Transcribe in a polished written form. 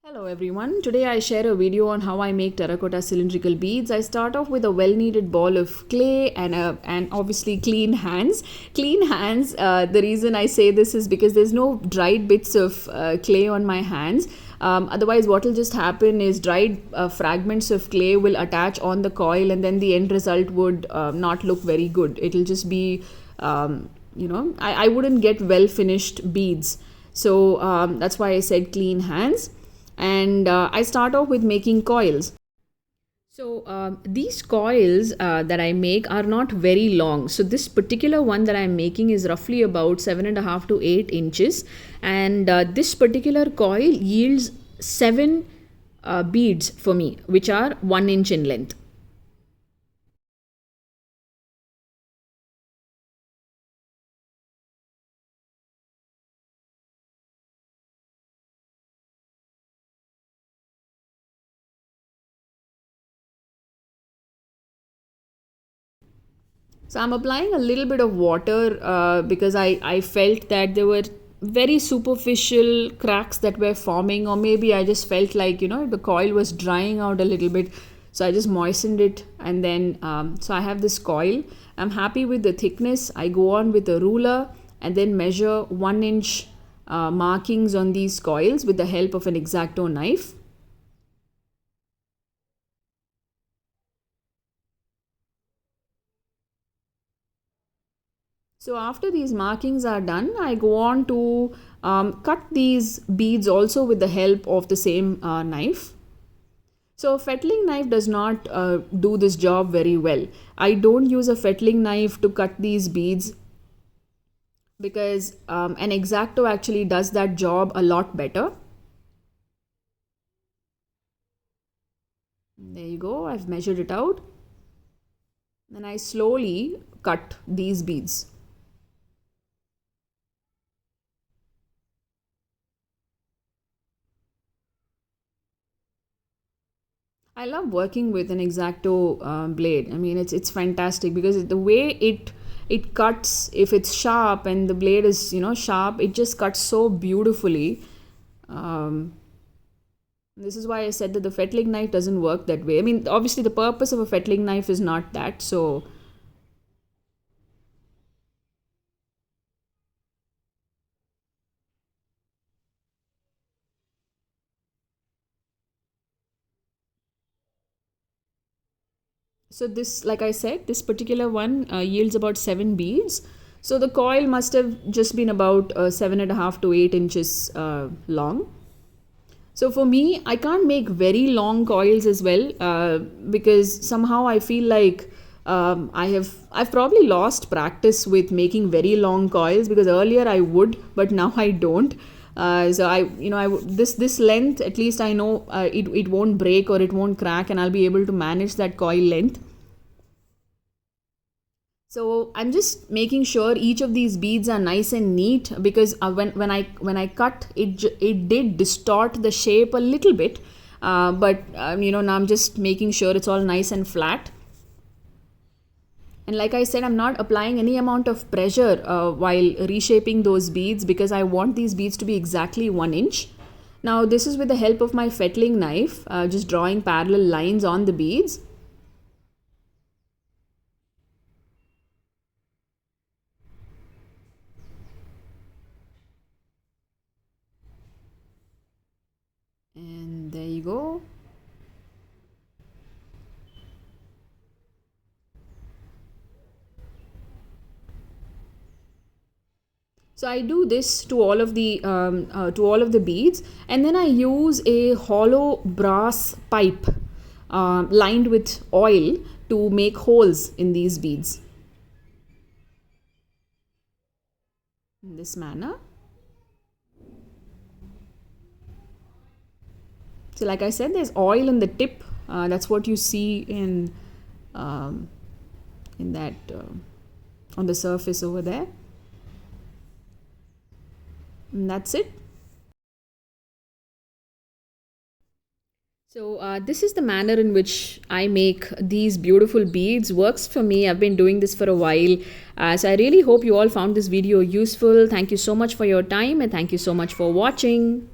Hello everyone. Today I share a video on how I make terracotta cylindrical beads. I start off with a well-kneaded ball of clay and obviously clean hands. Clean hands. The reason I say this is because there's no dried bits of clay on my hands. Otherwise, what will just happen is dried fragments of clay will attach on the coil, and then the end result would not look very good. It'll just be, I wouldn't get well finished beads. So that's why I said clean hands. And I start off with making coils. So these coils that I make are not very long. So this particular one that I'm making is roughly about 7.5 to 8 inches, and this particular coil yields 7 beads for me, which are 1 inch in length. So I'm applying a little bit of water because I felt that there were very superficial cracks that were forming, or maybe I just felt like, the coil was drying out a little bit. So I just moistened it, and then so I have this coil. I'm happy with the thickness. I go on with a ruler and then measure 1 inch markings on these coils with the help of an X-Acto knife. So after these markings are done, I go on to cut these beads also with the help of the same knife. So a fettling knife does not do this job very well. I don't use a fettling knife to cut these beads because an X-Acto actually does that job a lot better. There you go, I've measured it out. Then I slowly cut these beads. I love working with an X-Acto blade. I mean, it's fantastic because the way it cuts, if it's sharp and the blade is sharp, it just cuts so beautifully. This is why I said that the fettling knife doesn't work that way. I mean, obviously the purpose of a fettling knife is not that. So this, like I said, this particular one yields about 7 beads. So the coil must have just been about 7.5 to 8 inches long. So for me, I can't make very long coils as well because somehow I feel like I've probably lost practice with making very long coils, because earlier I would, but now I don't. So this length, at least I know it won't break or it won't crack, and I'll be able to manage that coil length. So I'm just making sure each of these beads are nice and neat, because when I cut it did distort the shape a little bit, but now I'm just making sure it's all nice and flat. And like I said, I'm not applying any amount of pressure while reshaping those beads, because I want these beads to be exactly 1 inch. Now this is with the help of my fettling knife, just drawing parallel lines on the beads. And there you go. So I do this to all of the beads, and then I use a hollow brass pipe lined with oil to make holes in these beads in this manner. So like I said, there's oil in the tip. That's what you see in that on the surface over there. And that's it. So this is the manner in which I make these beautiful beads. Works for me. I've been doing this for a while. So I really hope you all found this video useful. Thank you so much for your time, and thank you so much for watching.